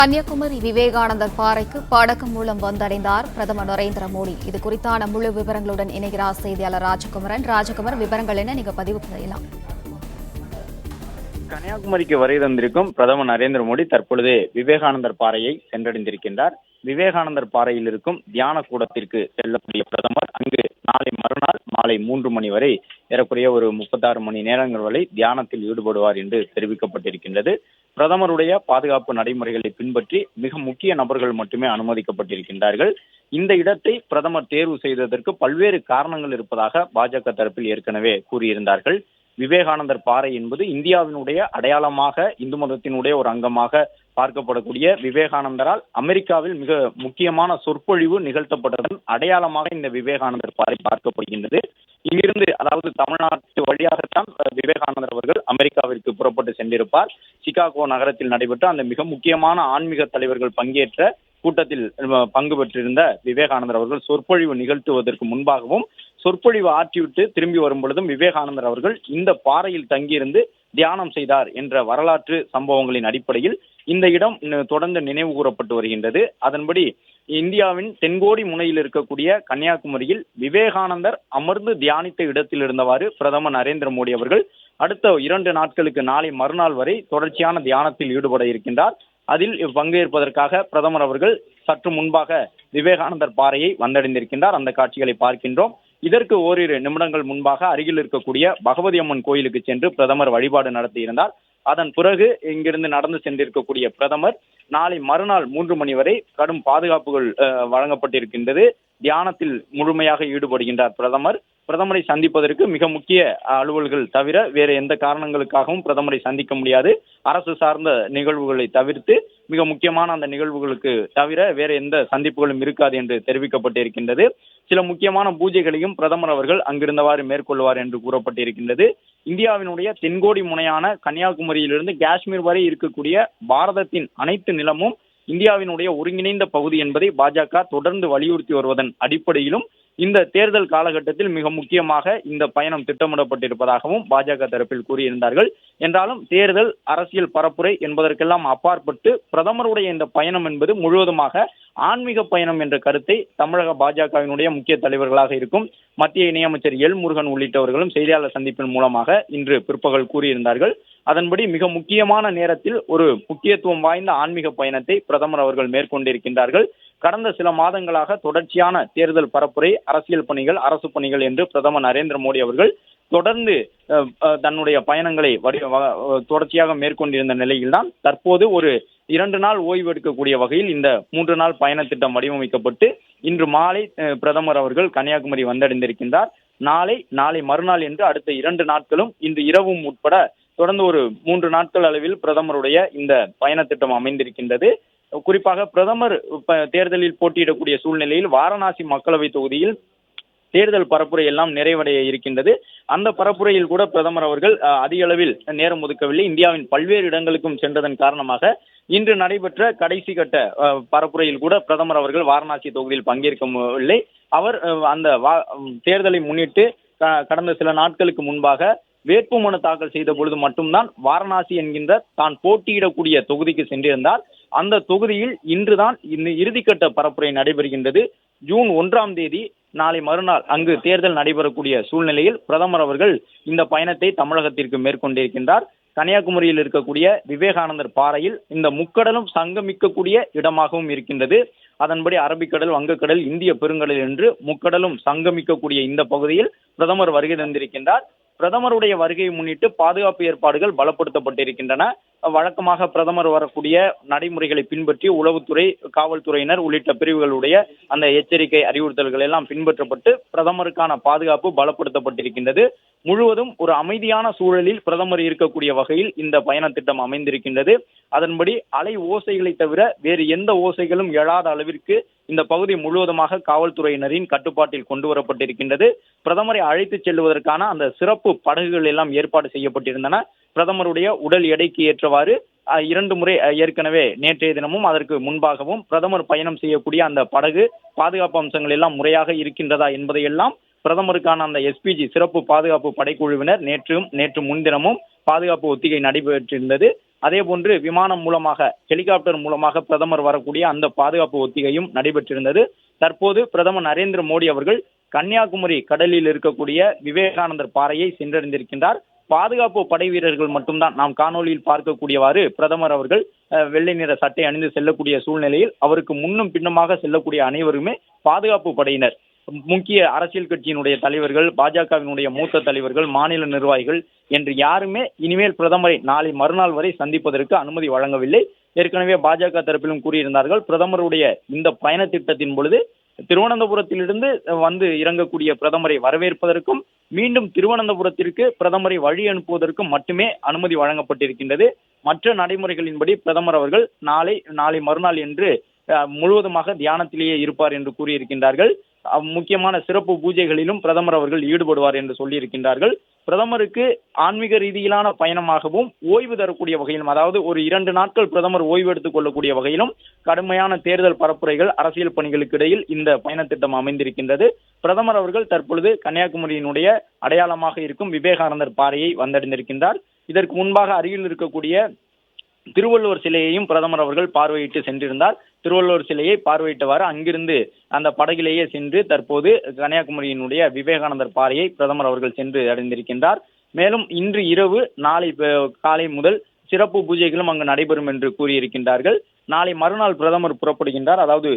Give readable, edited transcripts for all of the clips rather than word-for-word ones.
கன்னியாகுமரி விவேகானந்தர் பாறைக்கு படகு மூலம் வந்தடைந்தார் பிரதமர் நரேந்திர மோடி. இது குறித்தான முழு விவரங்களுடன் இணைகிறார் செய்தியாளர் ராஜகுமரன். விவரங்கள் என்ன, நீங்க பதிவு செய்யலாம்? கன்னியாகுமரிக்கு வருகை தந்திருக்கும் பிரதமர் நரேந்திர மோடி தற்பொழுது விவேகானந்தர் பாறையை சென்றடைந்திருக்கின்றார். விவேகானந்தர் பாறையில் இருக்கும் தியான கூடத்திற்கு செல்லக்கூடிய பிரதமர் அங்கு நாளை மறுநாள் மாலை 3 மணி வரை ஏறக்குறைய ஒரு 36 மணி நேரங்கள் வரை தியானத்தில் ஈடுபடுவார் என்று தெரிவிக்கப்பட்டிருக்கின்றது. பிரதமருடைய பாதுகாப்பு நடைமுறைகளை பின்பற்றி மிக முக்கிய நபர்கள் மட்டுமே அனுமதிக்கப்பட்டிருக்கின்றார்கள். இந்த இடத்தை பிரதமர் தேர்வு செய்ததற்கு பல்வேறு காரணங்கள் இருப்பதாக பாஜக தரப்பில் ஏற்கனவே கூறியிருந்தார்கள். விவேகானந்தர் பாறை என்பது இந்தியாவினுடைய அடையாளமாக, இந்து மதத்தினுடைய ஒரு அங்கமாக பார்க்கப்படக்கூடிய விவேகானந்தரால் அமெரிக்காவில் மிக முக்கியமான சொற்பொழிவு நிகழ்த்தப்பட்டதன் அடையாளமாக இந்த விவேகானந்தர் பாறை பார்க்கப்படுகின்றது. இங்கிருந்து, அதாவது தமிழ்நாட்டு வழியாகத்தான் விவேகானந்தர் அவர்கள் அமெரிக்காவிற்கு புறப்பட்டு சென்றிருப்பார். சிகாகோ நகரத்தில் நடைபெற்ற அந்த மிக முக்கியமான ஆன்மீக தலைவர்கள் பங்கேற்ற கூட்டத்தில் பங்கு பெற்றிருந்த விவேகானந்தர் அவர்கள் சொற்பொழிவு நிகழ்த்துவதற்கு முன்பாகவும் சொற்பொழிவு ஆற்றிவிட்டு திரும்பி வரும் பொழுதும் விவேகானந்தர் அவர்கள் இந்த பாறையில் தங்கியிருந்து தியானம் செய்தார் என்ற வரலாற்று சம்பவங்களின் அடிப்படையில் இந்த இடம் தொடர்ந்து நினைவு கூறப்பட்டு வருகின்றது. அதன்படி இந்தியாவின் தென்கோடி முனையில் இருக்கக்கூடிய கன்னியாகுமரியில் விவேகானந்தர் அமர்ந்து தியானித்த இடத்தில் இருந்தவாறு பிரதமர் நரேந்திர மோடி அவர்கள் அடுத்த 2 நாட்களுக்கு நாளை மறுநாள் வரை தொடர்ச்சியான தியானத்தில் ஈடுபட இருக்கின்றார். அதில் பங்கேற்பதற்காக பிரதமர் அவர்கள் சற்று முன்பாக விவேகானந்தர் பாறையை வந்தடைந்திருக்கின்றார். அந்த காட்சிகளை பார்க்கின்றோம். இதற்கு ஓரிரு நிமிடங்கள் முன்பாக அருகில் இருக்கக்கூடிய பகவதி அம்மன் கோயிலுக்கு சென்று பிரதமர் வழிபாடு நடத்தியிருந்தார். அதன் பிறகு இங்கிருந்து நடந்து சென்றிருக்கக்கூடிய பிரதமர் நாளை மறுநாள் 3 மணி வரை கடும் பாதுகாப்புகள் வழங்கப்பட்டிருக்கின்றது. தியானத்தில் முழுமையாக ஈடுபடுகின்றார் பிரதமரை சந்திப்பதற்கு மிக முக்கிய அலுவல்கள் தவிர வேறு எந்த காரணங்களுக்காகவும் பிரதமரை சந்திக்க முடியாது. அரசு சார்ந்த நிகழ்வுகளை தவிர்த்து மிக முக்கியமான அந்த நிகழ்வுகளுக்கு தவிர வேற எந்த சந்திப்புகளும் இருக்காது என்று தெரிவிக்கப்பட்டிருக்கின்றது. சில முக்கியமான பூஜைகளையும் பிரதமர் அவர்கள் அங்கிருந்தவாறு மேற்கொள்வார் என்று கூறப்பட்டிருக்கின்றது. இந்தியாவினுடைய தென்கோடி முனையான கன்னியாகுமரியிலிருந்து காஷ்மீர் வரை இருக்கக்கூடிய பாரதத்தின் அனைத்து நிலமும் இந்தியாவினுடைய ஒருங்கிணைந்த பகுதி என்பதை பாஜக தொடர்ந்து வலியுறுத்தி வருவதன் அடிப்படையிலும் இந்த தேர்தல் காலகட்டத்தில் மிக முக்கியமாக இந்த பயணம் திட்டமிடப்பட்டிருப்பதாகவும் பாஜக தரப்பில் கூறியிருந்தார்கள். என்றாலும் தேர்தல் அரசியல் பரப்புரை என்பதற்கெல்லாம் அப்பாற்பட்டு பிரதமருடைய இந்த பயணம் என்பது முழுவதுமாக ஆன்மீக பயணம் என்ற கருத்தை தமிழக பாஜகவினுடைய முக்கிய தலைவர்களாக இருக்கும் மத்திய இணையமைச்சர் எல் முருகன் உள்ளிட்டவர்களும் செய்தியாளர் சந்திப்பின் மூலமாக இன்று பிற்பகல் கூறியிருந்தார்கள். அதன்படி மிக முக்கியமான நேரத்தில் ஒரு முக்கியத்துவம் வாய்ந்த ஆன்மீக பயணத்தை பிரதமர் அவர்கள் மேற்கொண்டிருக்கின்றார்கள். கடந்த சில மாதங்களாக தொடர்ச்சியான தேர்தல் பரப்புரை, அரசியல் பணிகள், அரசு பணிகள் என்று பிரதமர் நரேந்திர மோடி அவர்கள் தொடர்ந்து தன்னுடைய பயணங்களை தொடர்ச்சியாக மேற்கொண்டிருந்த நிலையில்தான் தற்போது ஒரு 2 நாள் ஓய்வு எடுக்கக்கூடிய வகையில் இந்த 3 நாள் பயண திட்டம் வடிவமைக்கப்பட்டு இன்று மாலை பிரதமர் அவர்கள் கன்னியாகுமரி வந்தடைந்திருக்கின்றார். நாளை மறுநாள் என்று அடுத்த 2 நாட்களும் இன்று இரவும் உட்பட தொடர்ந்து ஒரு 3 நாட்கள் அளவில் பிரதமருடைய இந்த பயண திட்டம் அமைந்திருக்கின்றது. குறிப்பாக பிரதமர் தேர்தலில் போட்டியிடக்கூடிய சூழ்நிலையில் வாரணாசி மக்களவை தொகுதியில் தேர்தல் பரப்புரை எல்லாம் நிறைவடைய இருக்கின்றது. அந்த பரப்புரையில் கூட பிரதமர் அவர்கள் அதிக அளவில் நேரம் ஒதுக்கவில்லை. இந்தியாவின் பல்வேறு இடங்களுக்கும் சென்றதன் காரணமாக இன்று நடைபெற்ற கடைசி கட்ட பரப்புரையில் கூட பிரதமர் அவர்கள் வாரணாசி தொகுதியில் பங்கேற்கவில்லை. அவர் அந்த தேர்தலை முன்னிட்டு கடந்த சில நாட்களுக்கு முன்பாக வேட்புமனு தாக்கல் செய்த பொழுது மட்டும்தான் வாரணாசி என்கின்ற தான் போட்டியிடக்கூடிய தொகுதிக்கு சென்றிருந்தார். அந்த தொகுதியில் இன்றுதான் இறுதிக்கட்ட பரப்புரை நடைபெறுகின்றது. ஜூன் 1ஆம் தேதி நாளை மறுநாள் அங்கு தேர்தல் நடைபெறக்கூடிய சூழ்நிலையில் பிரதமர் அவர்கள் இந்த பயணத்தை தமிழகத்திற்கு மேற்கொண்டிருக்கின்றார். கன்னியாகுமரியில் இருக்கக்கூடிய விவேகானந்தர் பாறையில் இந்த முக்கடலும் சங்கமிக்கக்கூடிய இடமாகவும் இருக்கின்றது. அதன்படி அரபிக்கடல், வங்கக்கடல், இந்திய பெருங்கடல் என்று முக்கடலும் சங்கமிக்கக்கூடிய இந்த பகுதியில் பிரதமர் வருகை தந்திருக்கின்றார். பிரதமருடைய வருகையை முன்னிட்டு பாதுகாப்பு ஏற்பாடுகள் பலப்படுத்தப்பட்டிருக்கின்றன. வழக்கமாக பிரதமர் வரக்கூடிய நடைமுறைகளை பின்பற்றி உளவுத்துறை, காவல்துறையினர் உள்ளிட்ட பிரிவுகளுடைய அந்த எச்சரிக்கை அறிவுறுத்தல்கள் எல்லாம் பின்பற்றப்பட்டு பிரதமருக்கான பாதுகாப்பு பலப்படுத்தப்பட்டிருக்கின்றது. முழுவதும் ஒரு அமைதியான சூழலில் பிரதமர் இருக்கக்கூடிய வகையில் இந்த பயண திட்டம் அமைந்திருக்கின்றது. அதன்படி அலை ஓசைகளை தவிர வேறு எந்த ஓசைகளும் எழாத அளவிற்கு இந்த பகுதி முழுவதுமாக காவல்துறையினரின் கட்டுப்பாட்டில் கொண்டு வரப்பட்டிருக்கின்றது. பிரதமரை அழைத்து செல்வதற்கான அந்த சிறப்பு படகுகள் எல்லாம் ஏற்பாடு செய்யப்பட்டிருந்தன. பிரதமருடைய உடல் எடைக்கு ஏற்றவாறு 2 முறை ஏற்கனவே நேற்றைய தினமும் அதற்கு முன்பாகவும் பிரதமர் பயணம் செய்யக்கூடிய அந்த படகு பாதுகாப்பு அம்சங்கள் எல்லாம் முறையாக இருக்கின்றதா என்பதையெல்லாம் பிரதமருக்கான அந்த எஸ்பிஜி சிறப்பு பாதுகாப்பு படைக்குழுவினர் நேற்று முன்தினமும் பாதுகாப்பு ஒத்திகை நடைபெற்றிருந்தது. அதே போன்று விமானம் மூலமாக, ஹெலிகாப்டர் மூலமாக பிரதமர் வரக்கூடிய அந்த பாதுகாப்பு ஒத்திகையும் நடைபெற்றிருந்தது. தற்போது பிரதமர் நரேந்திர மோடி அவர்கள் கன்னியாகுமரி கடலில் இருக்கக்கூடிய விவேகானந்தர் பாறையை சென்றடைந்திருக்கின்றார். பாதுகாப்பு படை வீரர்கள் மட்டும்தான் நாம் காணொலியில் பார்க்கக்கூடியவாறு பிரதமர் அவர்கள் வெள்ளை நிற சட்டை அணிந்து செல்லக்கூடிய சூழ்நிலையில் அவருக்கு முன்னும் பின்னுமாக செல்லக்கூடிய அனைவருமே பாதுகாப்பு படையினர். முக்கிய அரசியல் கட்சியினுடைய தலைவர்கள், பாஜகவினுடைய மூத்த தலைவர்கள், மாநில நிர்வாகிகள் என்று யாருமே இனிமேல் பிரதமரை நாளை மறுநாள் வரை சந்திப்பதற்கு அனுமதி வழங்கவில்லை. ஏற்கனவே பாஜக தரப்பிலும் கூறியிருந்தார்கள், பிரதமருடைய இந்த பயண திட்டத்தின் பொழுது திருவனந்தபுரத்திலிருந்து வந்து இறங்கக்கூடிய பிரதமரை வரவேற்பதற்கும் மீண்டும் திருவனந்தபுரத்திற்கு பிரதமரை வழி அனுப்புவதற்கும் மட்டுமே அனுமதி வழங்கப்பட்டிருக்கின்றது. மற்ற நடைமுறைகளின்படி பிரதமர் அவர்கள் நாளை மறுநாள் என்று முழுவதுமாக தியானத்திலேயே இருப்பார் என்று கூறியிருக்கின்றார்கள். முக்கியமான சிறப்பு பூஜைகளிலும் பிரதமர் அவர்கள் ஈடுபடுவார் என்று சொல்லியிருக்கின்றார்கள். பிரதமருக்கு ஆன்மீக ரீதியிலான பயணமாகவும் ஓய்வு தரக்கூடிய வகையிலும், அதாவது ஒரு 2 நாட்கள் பிரதமர் ஓய்வு எடுத்துக் கொள்ளக்கூடிய வகையிலும் கடுமையான தேர்தல் பரப்புரைகள், அரசியல் பணிகளுக்கு இடையில் இந்த பயண திட்டம் அமைந்திருக்கின்றது. பிரதமர் அவர்கள் தற்பொழுது கன்னியாகுமரியினுடைய அடையாளமாக இருக்கும் விவேகானந்தர் பாறையை வந்தடைந்திருக்கின்றார். இதற்கு முன்பாக அருகில் இருக்கக்கூடிய திருவள்ளுவர் சிலையையும் பிரதமர் அவர்கள் பார்வையிட்டு சென்றிருந்தார். திருவள்ளுவர் சிலையை பார்வையிட்டவாறு அங்கிருந்து அந்த படகிலேயே சென்று தற்போது கன்னியாகுமரியினுடைய விவேகானந்தர் பாறையை பிரதமர் அவர்கள் சென்று அடைந்திருக்கின்றார். மேலும் இன்று இரவு, நாளை காலை முதல் சிறப்பு பூஜைகளும் அங்கு நடைபெறும் என்று கூறியிருக்கின்றார்கள். நாளை மறுநாள் பிரதமர் புறப்படுகின்றார். அதாவது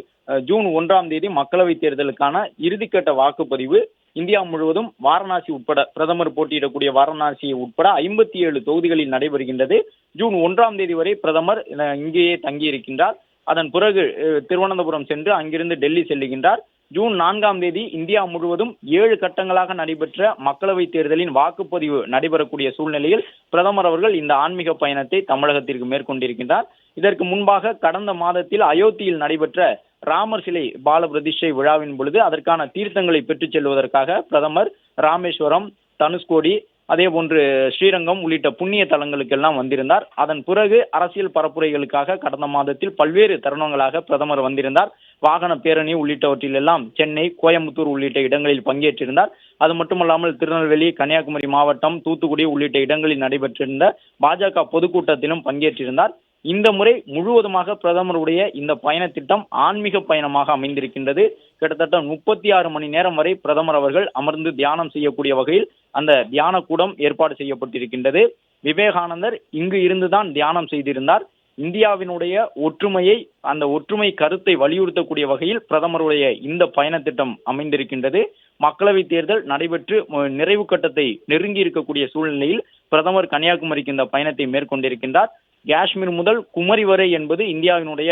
ஜூன் 1ஆம் தேதி மக்களவைத் தேர்தலுக்கான இறுதிக்கட்ட வாக்குப்பதிவு இந்தியா முழுவதும் வாரணாசி உட்பட, பிரதமர் போட்டியிடக்கூடிய வாரணாசி உட்பட 57 தொகுதிகளில் நடைபெறுகின்றது. ஜூன் 1ஆம் தேதி வரை பிரதமர் இங்கேயே தங்கியிருக்கின்றார். அதன் பிறகு திருவனந்தபுரம் சென்று அங்கிருந்து டெல்லி செல்லுகின்றார். ஜூன் 4ஆம் தேதி இந்தியா முழுவதும் 7 கட்டங்களாக நடைபெற்ற மக்களவைத் தேர்தலின் வாக்குப்பதிவு நடைபெறக்கூடிய சூழ்நிலையில் பிரதமர் அவர்கள் இந்த ஆன்மீக பயணத்தை தமிழகத்திற்கு மேற்கொண்டிருக்கின்றார். இதற்கு முன்பாக கடந்த மாதத்தில் அயோத்தியில் நடைபெற்ற ராமர் சிலை பால பிரதிஷ்டை விழாவின் பொழுது அதற்கான தீர்த்தங்களை பெற்றுச் செல்வதற்காக பிரதமர் ராமேஸ்வரம், தனுஷ்கோடி, அதே போன்று ஸ்ரீரங்கம் உள்ளிட்ட புண்ணிய தலங்களுக்கெல்லாம் வந்திருந்தார். அதன் பிறகு அரசியல் பரப்புரைகளுக்காக கடந்த மாதத்தில் பல்வேறு தருணங்களாக பிரதமர் வந்திருந்தார். வாகன பேரணி உள்ளிட்டவற்றிலெல்லாம் சென்னை, கோயம்புத்தூர் உள்ளிட்ட இடங்களில் பங்கேற்றிருந்தார். அது மட்டுமல்லாமல் திருநெல்வேலி, கன்னியாகுமரி மாவட்டம், தூத்துக்குடி உள்ளிட்ட இடங்களில் நடைபெற்றிருந்த பாஜக பொதுக்கூட்டத்திலும் பங்கேற்றிருந்தார். இந்த முறை முழுவதுமாக பிரதமருடைய இந்த பயண திட்டம் ஆன்மீக பயணமாக அமைந்திருக்கின்றது. கிட்டத்தட்ட 36 மணி நேரம் வரை பிரதமர் அவர்கள் அமர்ந்து தியானம் செய்யக்கூடிய வகையில் அந்த தியான கூடம் ஏற்பாடு செய்யப்பட்டிருக்கின்றது. விவேகானந்தர் இங்கு இருந்துதான் தியானம் செய்திருந்தார். இந்தியாவினுடைய ஒற்றுமையை, அந்த ஒற்றுமை கருத்தை வலியுறுத்தக்கூடிய வகையில் பிரதமருடைய இந்த பயண திட்டம் அமைந்திருக்கின்றது. மக்களவைத் தேர்தல் நடைபெற்று நிறைவு கட்டத்தை நெருங்கி இருக்கக்கூடிய சூழ்நிலையில் பிரதமர் கன்னியாகுமரிக்கு இந்த பயணத்தை மேற்கொண்டிருக்கின்றார். காஷ்மீர் முதல் குமரி வரை என்பது இந்தியாவினுடைய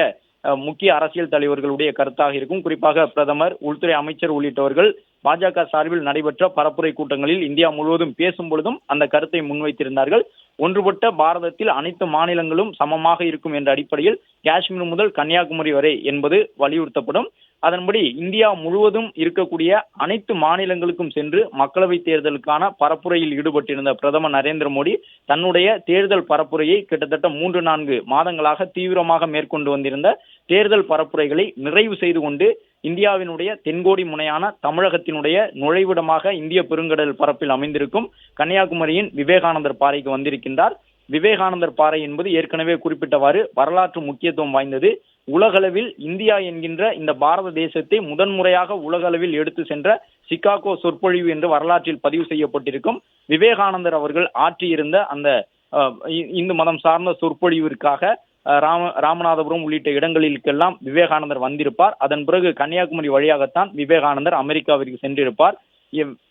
முக்கிய அரசியல் தலைவர்களுடைய கருத்தாக இருக்கும். குறிப்பாக பிரதமர், உள்துறை அமைச்சர் உள்ளிட்டவர்கள் பாஜக சார்பில் நடைபெற்ற பரப்புரை கூட்டங்களில் இந்தியா முழுவதும் பேசும் பொழுதும் அந்த கருத்தை முன்வைத்திருந்தார்கள். ஒன்றுபட்ட பாரதத்தில் அனைத்து மாநிலங்களும் சமமாக இருக்கும் என்ற அடிப்படையில் காஷ்மீர் முதல் கன்னியாகுமரி வரை என்பது வலியுறுத்தப்படும். அதன்படி இந்தியா முழுவதும் இருக்கக்கூடிய அனைத்து மாநிலங்களுக்கும் சென்று மக்களவை தேர்தலுக்கான பரப்புரையில் ஈடுபட்டிருந்த பிரதமர் நரேந்திர மோடி தன்னுடைய தேர்தல் பரப்புரையை கிட்டத்தட்ட 3-4 மாதங்களாக தீவிரமாக மேற்கொண்டு வந்திருந்த தேர்தல் பரப்புரைகளை நிறைவு செய்து கொண்டு இந்தியாவினுடைய தென்கோடி முனையான தமிழகத்தினுடைய நுழைவிடமாக இந்திய பெருங்கடல் பரப்பில் அமைந்திருக்கும் கன்னியாகுமரியின் விவேகானந்தர் பாறைக்கு வந்திருக்கின்றார். விவேகானந்தர் பாறை என்பது ஏற்கனவே குறிப்பிட்டவாறு வரலாற்று முக்கியத்துவம் வாய்ந்தது. உலகளவில் இந்தியா என்கின்ற இந்த பாரத தேசத்தை முதன்முறையாக உலகளவில் எடுத்து சென்ற சிகாகோ சொற்பொழிவு என்று வரலாற்றில் பதிவு செய்யப்பட்டிருக்கும். விவேகானந்தர் அவர்கள் ஆற்றியிருந்த அந்த இந்து மதம் சார்ந்த சொற்பொழிவிற்காக ராமநாதபுரம் உள்ளிட்ட இடங்களிற்கெல்லாம் விவேகானந்தர் வந்திருப்பார். அதன் பிறகு கன்னியாகுமரி வழியாகத்தான் விவேகானந்தர் அமெரிக்காவிற்கு சென்றிருப்பார்.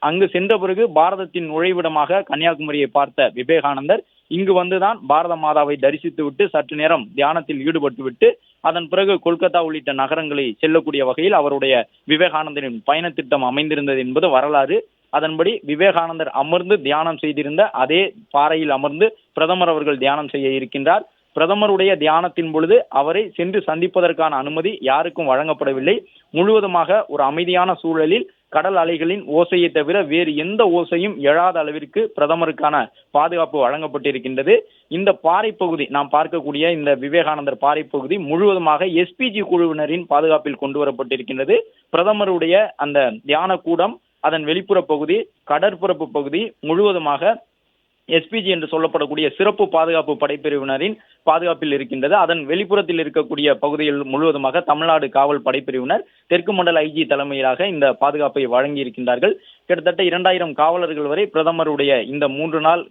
அங்கு சென்ற பிறகு பாரதத்தின் நுழைவிடமாக கன்னியாகுமரியை பார்த்த விவேகானந்தர் இங்கு வந்துதான் பாரத மாதாவை தரிசித்து விட்டு சற்று நேரம் தியானத்தில் ஈடுபட்டு விட்டு அதன் பிறகு கொல்கத்தா உள்ளிட்ட நகரங்களை செல்லக்கூடிய வகையில் அவருடைய விவேகானந்தரின் பயண திட்டம் அமைந்திருந்தது என்பது வரலாறு. அதன்படி விவேகானந்தர் அமர்ந்து தியானம் செய்திருந்த அதே பாறையில் அமர்ந்து பிரதமர் அவர்கள் தியானம் செய்ய இருக்கின்றார். பிரதமருடைய தியானத்தின் பொழுது அவரை சென்று சந்திப்பதற்கான அனுமதி யாருக்கும் வழங்கப்படவில்லை. முழுவதுமாக ஒரு அமைதியான சூழலில் கடல் அலைகளின் ஓசையை தவிர வேறு எந்த ஓசையும் எழாத அளவிற்கு பிரதமருக்கான பாதுகாப்பு வழங்கப்பட்டிருக்கின்றது. இந்த பாறை பகுதி, நாம் பார்க்கக்கூடிய இந்த விவேகானந்தர் பாறை பகுதி முழுவதுமாக எஸ்பிஜி குழுவினரின் பாதுகாப்பில் கொண்டு வரப்பட்டிருக்கின்றது. பிரதமருடைய அந்த தியான கூடம், அதன் வெளிப்புற பகுதி, கடற்பரப்பு பகுதி முழுவதுமாக எஸ்பிஜி என்று சொல்லப்படக்கூடிய சிறப்பு பாதுகாப்பு படைப்பிரிவினரின் பாதுகாப்பில் இருக்கின்றது. அதன் வெளிப்புறத்தில் இருக்கக்கூடிய பகுதிகள் முழுவதுமாக தமிழ்நாடு காவல் படைப்பிரிவினர் தெற்கு மண்டல ஐஜி தலைமையிலாக இந்த பாதுகாப்பை வழங்கி இருக்கின்றார்கள். கிட்டத்தட்ட 2000 காவலர்கள் வரை பிரதமருடைய இந்த 3 நாள்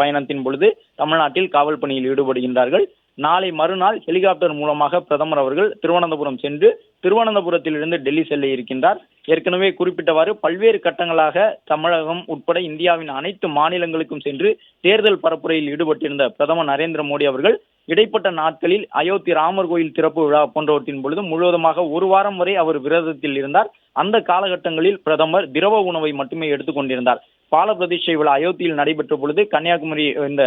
பயணத்தின் பொழுது தமிழ்நாட்டில் காவல் பணியில் ஈடுபடுகின்றார்கள். நாளை மறுநாள் ஹெலிகாப்டர் மூலமாக பிரதமர் அவர்கள் திருவனந்தபுரம் சென்று திருவனந்தபுரத்தில் இருந்து டெல்லி செல்ல இருக்கின்றார். ஏற்கனவே குறிப்பிட்டவாறு பல்வேறு கட்டங்களாக தமிழகம் உட்பட இந்தியாவின் அனைத்து மாநிலங்களுக்கும் சென்று தேர்தல் பரப்புரையில் ஈடுபட்டிருந்த பிரதமர் நரேந்திர மோடி அவர்கள் இடைப்பட்ட நாட்களில் அயோத்தி ராமர் கோயில் திறப்பு விழா போன்றவற்றின் பொழுது முழுவதுமாக ஒரு வாரம் வரை அவர் விரதத்தில் இருந்தார். அந்த காலகட்டங்களில் பிரதமர் திரவ உணவை மட்டுமே எடுத்துக் கொண்டிருந்தார். பால பிரதிஷ்டை விழா அயோத்தியில் நடைபெற்ற பொழுது கன்னியாகுமரி, இந்த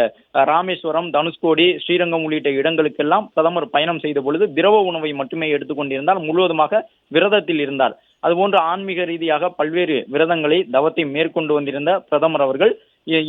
ராமேஸ்வரம், தனுஷ்கோடி, ஸ்ரீரங்கம் உள்ளிட்ட இடங்களுக்கெல்லாம் பிரதமர் பயணம் செய்த பொழுது திரவ உணவை மட்டுமே எடுத்துக் கொண்டிருந்தார். முழுவதுமாக விரதத்தில் இருந்தார். அதுபோன்று ஆன்மீக ரீதியாக பல்வேறு விரதங்களை, தவத்தை மேற்கொண்டு வந்திருந்த பிரதமர் அவர்கள்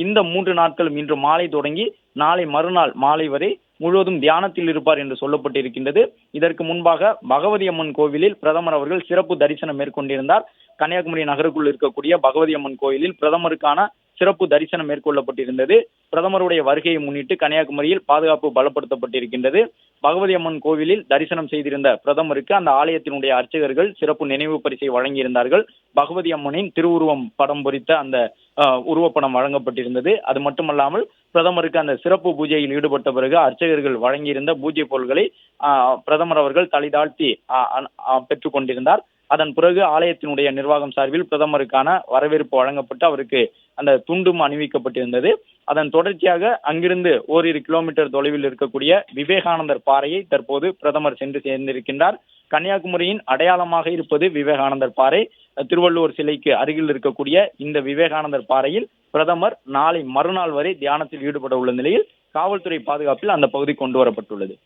இந்த 3 நாட்களும் இன்று மாலை தொடங்கி நாளை மறுநாள் மாலை வரை முழுவதும் தியானத்தில் இருப்பார் என்று சொல்லப்பட்டிருக்கின்றது. இதற்கு முன்பாக பகவதி அம்மன் கோவிலில் பிரதமர் அவர்கள் சிறப்பு தரிசனம் மேற்கொண்டிருந்தார். கன்னியாகுமரி நகருக்குள் இருக்கக்கூடிய பகவதி அம்மன் கோயிலில் பிரதமருக்கான சிறப்பு தரிசனம் மேற்கொள்ளப்பட்டிருந்தது. பிரதமருடைய வருகையை முன்னிட்டு கன்னியாகுமரியில் பாதுகாப்பு பலப்படுத்தப்பட்டிருக்கின்றது. பகவதி அம்மன் கோவிலில் தரிசனம் செய்திருந்த பிரதமருக்கு அந்த ஆலயத்தினுடைய அர்ச்சகர்கள் சிறப்பு நினைவு பரிசை வழங்கியிருந்தார்கள். பகவதி அம்மனின் திருவுருவம் படம் பொறித்த அந்த உருவப்படம் வழங்கப்பட்டிருந்தது. அது மட்டுமல்லாமல் பிரதமருக்கு அந்த சிறப்பு பூஜையில் ஈடுபட்ட பிறகு அர்ச்சகர்கள் வழங்கியிருந்த பூஜை பொருட்களை பிரதமர் அவர்கள் தலைதாழ்த்தி பெற்றுக் கொண்டிருந்தார். அதன் பிறகு ஆலயத்தினுடைய நிர்வாகம் சார்பில் பிரதமருக்கான வரவேற்பு வழங்கப்பட்டு அவருக்கு அந்த துண்டும் அணிவிக்கப்பட்டிருந்தது. அதன் தொடர்ச்சியாக அங்கிருந்து ஓரிரு கிலோமீட்டர் தொலைவில் இருக்கக்கூடிய விவேகானந்தர் பாறையை தற்போது பிரதமர் சென்று சேர்ந்திருக்கின்றார். கன்னியாகுமரியின் அடையாளமாக இருப்பது விவேகானந்தர் பாறை. திருவள்ளுவர் சிலைக்கு அருகில் இருக்கக்கூடிய இந்த விவேகானந்தர் பாறையில் பிரதமர் நாளை மறுநாள் வரை தியானத்தில் ஈடுபட உள்ள நிலையில் காவல்துறை பாதுகாப்பில் அந்த பகுதி கொண்டு வரப்பட்டுள்ளது.